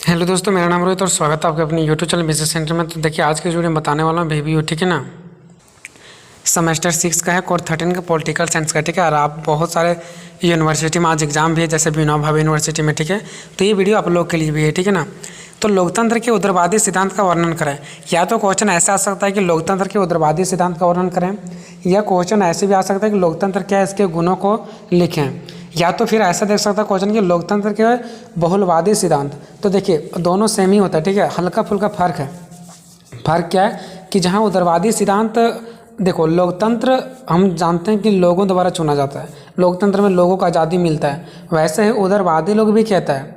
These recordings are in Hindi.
हेलो दोस्तों, मेरा नाम रोहित और स्वागत है आपके अपने यूट्यूब चैनल बिजनेस सेंटर में। तो देखिए, आज के वीडियो में बताने वाला हूँ VBU, ठीक है ना। सेमेस्टर 6 का है, कोर 13 का पॉलिटिकल साइंस का, ठीक है। और आप बहुत सारे यूनिवर्सिटी में आज एग्जाम भी है, जैसे विनोबा भावे यूनिवर्सिटी में, ठीक है। तो ये वीडियो आप लोग के लिए भी है, ठीक है ना। तो लोकतंत्र के उदारवादी सिद्धांत का वर्णन करें। या तो क्वेश्चन ऐसा आ सकता है कि लोकतंत्र के उदारवादी सिद्धांत का वर्णन करें, या क्वेश्चन ऐसे भी आ सकता है कि लोकतंत्र क्या है, इसके गुणों को लिखें। या तो फिर ऐसा देख सकता है क्वेश्चन कि लोकतंत्र के बहुलवादी सिद्धांत। तो देखिए, दोनों सेम ही होता है, ठीक है। हल्का फुल्का फर्क है। फर्क क्या है कि जहाँ उदारवादी सिद्धांत, देखो, लोकतंत्र हम जानते हैं कि लोगों द्वारा चुना जाता है, लोकतंत्र में लोगों को आज़ादी मिलता है। वैसे ही उदारवादी लोग भी कहता है,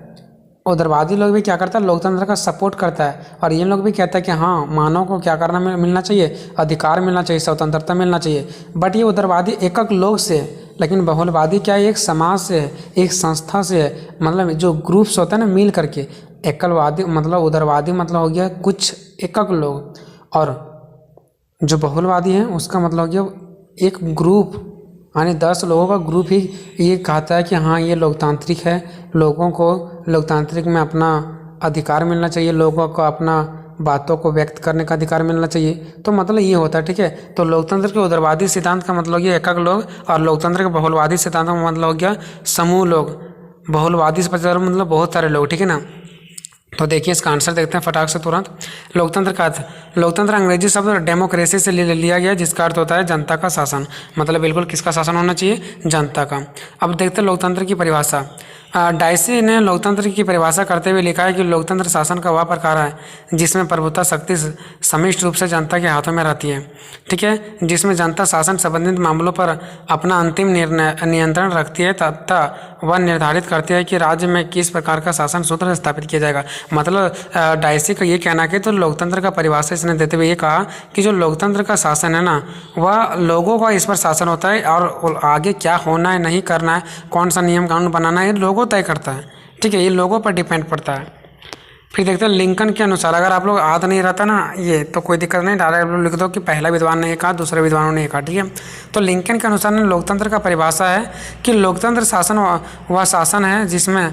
उदारवादी लोग भी क्या करता है, लोकतंत्र का सपोर्ट करता है। और ये लोग भी कहता है कि हाँ, मानव को क्या करना मिलना चाहिए, अधिकार मिलना चाहिए, स्वतंत्रता मिलना चाहिए। बट ये उदारवादी एकक लोग से है, लेकिन बहुलवादी क्या है, एक समाज से है, एक संस्था से है। मतलब जो ग्रुप्स होता है ना, मिल करके। एकलवादी मतलब उदारवादी मतलब हो गया कुछ एकक लोग, और जो बहुलवादी है उसका मतलब हो गया एक ग्रुप, यानी 10 लोगों का ग्रुप ही ये कहता है कि हाँ, ये लोकतांत्रिक है, लोगों को लोकतांत्रिक में अपना अधिकार मिलना चाहिए, लोगों को अपना बातों को व्यक्त करने का अधिकार मिलना चाहिए। तो मतलब ये होता है, ठीक है। तो लोकतंत्र के उदारवादी सिद्धांत का मतलब ये एकक लोग, और लोकतंत्र के बहुलवादी सिद्धांत का मतलब हो गया समूह लोग। बहुलवादी से मतलब बहुत सारे लोग, ठीक है ना। तो देखिए, इसका आंसर देखते हैं फटाक से तुरंत। लोकतंत्र का अर्थ, लोकतंत्र अंग्रेजी शब्द डेमोक्रेसी से लिया गया, जिसका अर्थ होता है जनता का शासन। मतलब बिल्कुल किसका शासन होना चाहिए, जनता का। अब देखते हैं लोकतंत्र की परिभाषा। डायसी ने लोकतंत्र की परिभाषा करते हुए लिखा है कि लोकतंत्र शासन का वह प्रकार है जिसमें प्रभुता शक्ति समिष्ट रूप से जनता के हाथों में रहती है, ठीक है। जिसमें जनता शासन संबंधित मामलों पर अपना अंतिम नियंत्रण रखती है तथा वह निर्धारित करती है कि राज्य में किस प्रकार का शासन सूत्र स्थापित किया जाएगा। मतलब डायसी का ये कहना है कि तो लोकतंत्र का परिभाषा इसने देते हुए ये कहा कि जो लोकतंत्र का शासन है ना, वह लोगों का इस पर शासन होता है, और आगे क्या होना है, नहीं करना है, कौन सा नियम कानून बनाना है, लोगों तय करता है, ठीक है। ये लोगों पर डिपेंड पड़ता है। फिर देखते हैं लिंकन के अनुसार, अगर आप लोग याद नहीं रहता ना ये, तो कोई दिक्कत नहीं, डायरेक्ट आप लोग लिख दो कि पहला विद्वान ने ये कहा, दूसरे विद्वानों ने ये कहा, ठीक है। तो लिंकन के अनुसार ने लोकतंत्र का परिभाषा है कि लोकतंत्र शासन वह शासन है जिसमें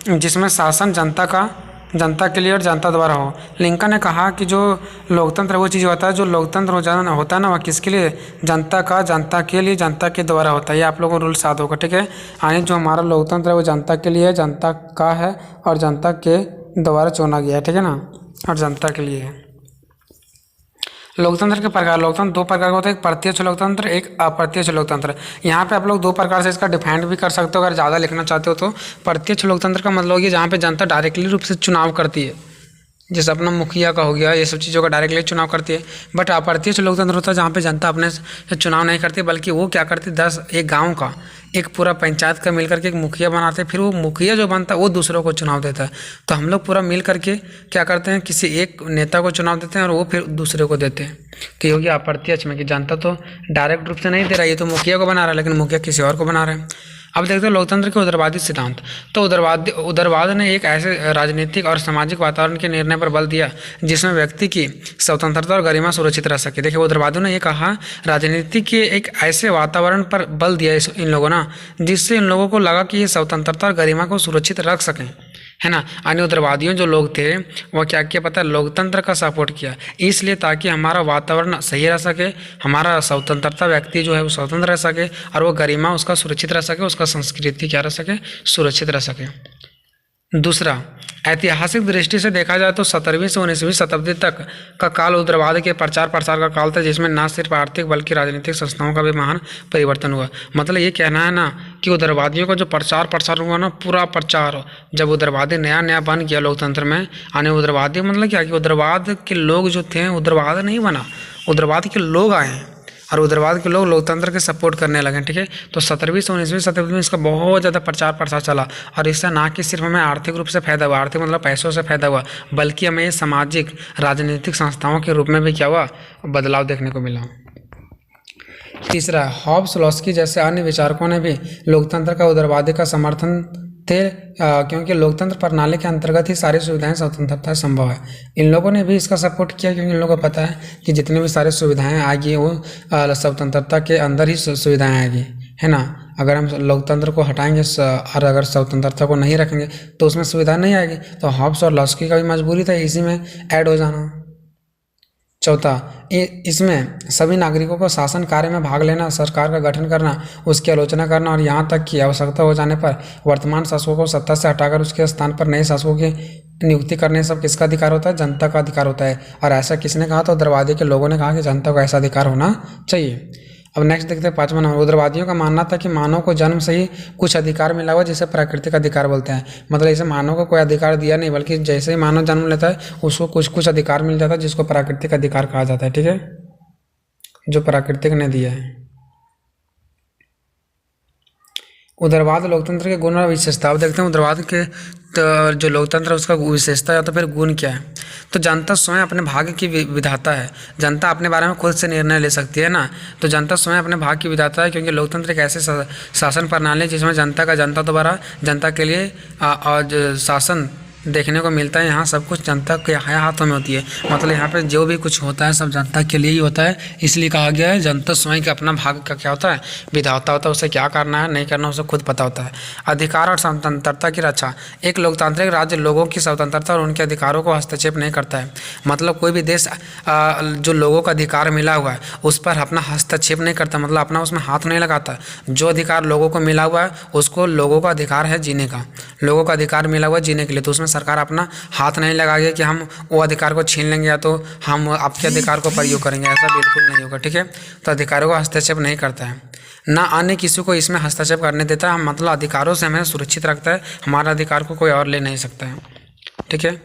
जिसमें शासन जनता के लिए और जनता द्वारा हो। लिंकन ने कहा कि जो लोकतंत्र वो चीज़ होता है, जो लोकतंत्र होता है ना, वह किसके लिए, जनता के लिए, जनता के द्वारा होता है। ये आप लोगों को रूल याद होगा, ठीक है। यानी जो हमारा लोकतंत्र है वो जनता के लिए है, जनता का है, और जनता के द्वारा चुना गया है, ठीक है ना, और जनता के लिए है। लोकतंत्र के प्रकार, लोकतंत्र 2 प्रकार का होता है, एक प्रत्यक्ष लोकतंत्र, एक अप्रत्यक्ष लोकतंत्र। यहाँ पे आप लोग 2 प्रकार से इसका डिफाइंड भी कर सकते हो, अगर ज़्यादा लिखना चाहते हो तो। प्रत्यक्ष लोकतंत्र का मतलब ये जहाँ पे जनता डायरेक्टली रूप से चुनाव करती है, जैसे अपना मुखिया का हो गया, ये सब चीज़ों का डायरेक्टली चुनाव करती है। बट अप्रत्यक्ष लोकतंत्र होता है जहाँ पे जनता अपने से चुनाव नहीं करती, बल्कि वो क्या करती है, 10 एक गांव का, एक पूरा पंचायत का मिल करके एक मुखिया बनाते हैं, फिर वो मुखिया जो बनता है वो दूसरों को चुनाव देता है। तो हम लोग पूरा मिल करके क्या करते हैं, किसी एक नेता को चुनाव देते हैं और वो फिर दूसरे को देते हैं। तो ये हो गया अप्रत्यक्ष में, कि जनता तो डायरेक्ट रूप से नहीं दे रहा, ये तो मुखिया को बना रहा है, लेकिन मुखिया किसी और को बना रहा है। अब देखते हैं लोकतंत्र के उदारवादी सिद्धांत। तो उदारवाद ने एक ऐसे राजनीतिक और सामाजिक वातावरण के निर्णय पर बल दिया जिसमें व्यक्ति की स्वतंत्रता और गरिमा सुरक्षित रह सके। देखिए, उदारवादियों ने ये कहा, राजनीति के एक ऐसे वातावरण पर बल दिया इन लोगों ना, जिससे इन लोगों को लगा कि ये स्वतंत्रता और गरिमा को सुरक्षित रख सकें, है ना। अन्य उदारवादियों जो लोग थे वह क्या किया पता है, लोकतंत्र का सपोर्ट किया, इसलिए ताकि हमारा वातावरण सही रह सके, हमारा स्वतंत्रता, व्यक्ति जो है वो स्वतंत्र रह सके, और वो गरिमा उसका सुरक्षित रह सके, उसका संस्कृति क्या रह सके, सुरक्षित रह सके। दूसरा, ऐतिहासिक दृष्टि से देखा जाए तो 17वीं से 19वीं शताब्दी तक का काल उदारवाद के प्रचार प्रसार का काल था, जिसमें न सिर्फ आर्थिक बल्कि राजनीतिक संस्थाओं का भी महान परिवर्तन हुआ। मतलब ये कहना है ना कि उदारवादियों का जो प्रचार प्रसार हुआ ना, पूरा प्रचार, जब उदारवादी नया नया बन गया लोकतंत्र में, आने उदारवादी मतलब क्या कि उदारवाद के लोग जो थे, उदारवाद नहीं बना, उदारवाद के लोग आए और उदारवाद के लोग लोकतंत्र के सपोर्ट करने लगे, ठीक है। तो 17वीं से 19वीं शताब्दी में इसका बहुत ज़्यादा प्रचार प्रसार चला, और इससे ना कि सिर्फ हमें आर्थिक रूप से फायदा हुआ, आर्थिक मतलब पैसों से फायदा हुआ, बल्कि हमें सामाजिक राजनीतिक संस्थाओं के रूप में भी क्या हुआ, बदलाव देखने को मिला। तीसरा, हॉब्स लॉस्की जैसे अन्य विचारकों ने भी लोकतंत्र का उदारवादी का समर्थन थे, क्योंकि लोकतंत्र प्रणाली के अंतर्गत ही सारी सुविधाएं स्वतंत्रता संभव है। इन लोगों ने भी इसका सपोर्ट किया, क्योंकि इन लोगों को पता है कि जितनी भी सारी सुविधाएं आएगी वो स्वतंत्रता के अंदर ही सुविधाएं आएगी, है ना। अगर हम लोकतंत्र को हटाएंगे और अगर स्वतंत्रता को नहीं रखेंगे तो उसमें सुविधा नहीं आएगी। तो हॉब्स और लॉस्की का भी मजबूरी था इसी में ऐड हो जाना। चौथा, इसमें सभी नागरिकों को शासन कार्य में भाग लेना, सरकार का गठन करना, उसकी आलोचना करना और यहाँ तक कि आवश्यकता हो जाने पर वर्तमान शासकों को सत्ता से हटाकर उसके स्थान पर नए शासकों की नियुक्ति करने सब किसका अधिकार होता है? जनता का अधिकार होता है। और ऐसा किसने कहा? तो उग्रवादी के लोगों ने कहा कि जनता को ऐसा अधिकार होना चाहिए। अब नेक्स्ट देखते हैं 5वां नंबर। उग्रवादियों का मानना था कि मानव को जन्म से ही कुछ अधिकार मिला हुआ जिसे प्राकृतिक अधिकार बोलते हैं। मतलब इसे मानव को कोई अधिकार दिया नहीं, बल्कि जैसे ही मानव जन्म लेता है उसको कुछ अधिकार मिल जाता है जिसको प्राकृतिक अधिकार कहा जाता है। ठीक है, जो प्राकृतिक ने दिया है। उदारवाद लोकतंत्र के गुण और विशेषता। अब देखते हैं उदारवाद के तो जो लोकतंत्र है उसका विशेषता या तो फिर गुण क्या है। तो जनता स्वयं अपने भाग्य की विधाता है। जनता अपने बारे में खुद से निर्णय ले सकती है ना, तो जनता स्वयं अपने भाग्य की विधाता है, क्योंकि लोकतंत्र एक ऐसे शासन प्रणाली है जिसमें जनता द्वारा जनता के लिए शासन देखने को मिलता है। यहाँ सब कुछ जनता के हाथों में होती है। मतलब यहाँ पे जो भी कुछ होता है सब जनता के लिए ही होता है, इसलिए कहा गया है जनता स्वयं के अपना भाग्य का क्या होता है? विधाता होता है। उसे क्या करना है नहीं करना उसे खुद पता होता है। अधिकार और स्वतंत्रता की रक्षा। एक लोकतांत्रिक राज्य लोगों की स्वतंत्रता और उनके अधिकारों को हस्तक्षेप नहीं करता है। मतलब कोई भी देश जो लोगों का अधिकार मिला हुआ है उस पर अपना हस्तक्षेप नहीं करता, मतलब अपना उसमें हाथ नहीं लगाता। जो अधिकार लोगों को मिला हुआ है उसको लोगों का अधिकार है जीने का, लोगों का अधिकार मिला हुआ है जीने के लिए, तो उसमें सरकार अपना हाथ नहीं लगाएगी कि हम वो अधिकार को छीन लेंगे या तो हम आपके अधिकार को प्रयोग करेंगे, ऐसा बिल्कुल नहीं होगा। ठीक है, तो अधिकारों को हस्तक्षेप नहीं करता है, ना अन्य किसी को इसमें हस्तक्षेप करने देता है। मतलब अधिकारों से हमें सुरक्षित रखता है, हमारा अधिकार को कोई और ले नहीं सकता है। ठीक है,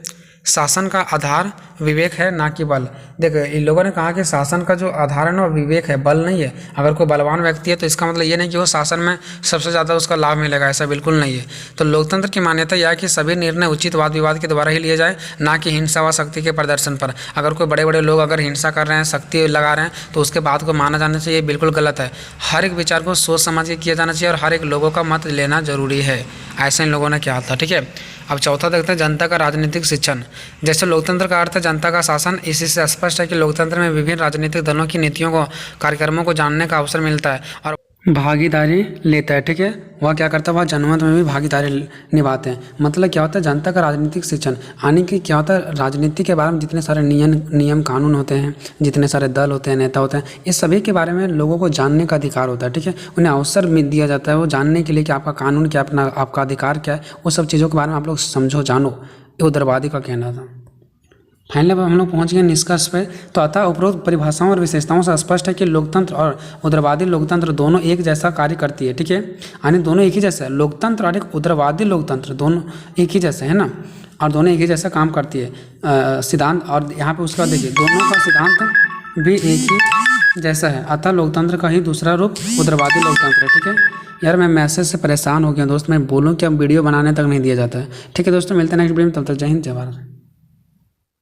शासन का आधार विवेक है ना कि बल। देखो इन लोगों ने कहा कि शासन का जो आधार है ना विवेक है, बल नहीं है। अगर कोई बलवान व्यक्ति है तो इसका मतलब ये नहीं कि वो शासन में सबसे ज़्यादा उसका लाभ मिलेगा, ऐसा बिल्कुल नहीं है। तो लोकतंत्र की मान्यता यह है कि सभी निर्णय उचित वाद विवाद के द्वारा ही लिए जाए, ना कि हिंसा व शक्ति के प्रदर्शन पर। अगर कोई बड़े बड़े लोग अगर हिंसा कर रहे हैं, शक्ति लगा रहे हैं, तो उसके बात को माना जाना चाहिए, बिल्कुल गलत है। हर एक विचार को सोच समझ के किया जाना चाहिए और हर एक लोगों का मत लेना जरूरी है, ऐसे इन लोगों ने कहा था। ठीक है, अब चौथा देखते हैं जनता का राजनीतिक शिक्षण। जैसे लोकतंत्र का अर्थ है जनता का शासन, इसी से स्पष्ट है कि लोकतंत्र में विभिन्न राजनीतिक दलों की नीतियों को कार्यक्रमों को जानने का अवसर मिलता है और भागीदारी लेता है। ठीक है, वह क्या करता है? वह जनमत में भी भागीदारी निभाते हैं। मतलब क्या होता है? जनता का राजनीतिक शिक्षण आने की क्या होता है? राजनीति के बारे में जितने सारे नियम कानून होते हैं, जितने सारे दल होते हैं, नेता होते हैं, इस सभी के बारे में लोगों को जानने का अधिकार होता है। ठीक है, उन्हें अवसर दिया जाता है वो जानने के लिए कि आपका कानून क्या, अपना आपका अधिकार क्या है, वो सब चीज़ों के बारे में आप लोग समझो, जानो। ये उदारवादी का कहना था। फाइनली अब हम लोग पहुँच गए निष्कर्ष पे। तो अतः उपरोक्त परिभाषाओं और विशेषताओं से स्पष्ट है कि लोकतंत्र और उदारवादी लोकतंत्र दोनों एक जैसा कार्य करती है। ठीक है, यानी दोनों एक ही जैसा है। लोकतंत्र और एक उदारवादी लोकतंत्र दोनों एक ही जैसे है ना, और दोनों एक ही जैसा काम करती है सिद्धांत। और यहाँ पे उसका देखिए दोनों का सिद्धांत भी एक ही जैसा है। अतः लोकतंत्र का ही दूसरा रूप उदारवादी लोकतंत्र है। ठीक है यार, मैं मैसेज से परेशान हो गया दोस्त, मैं बोलूँ कि अब वीडियो बनाने तक नहीं दिया जाता है। ठीक है दोस्तों, मिलते हैं नेक्स्ट वीडियो में, तब तक जय हिंद जय भारत।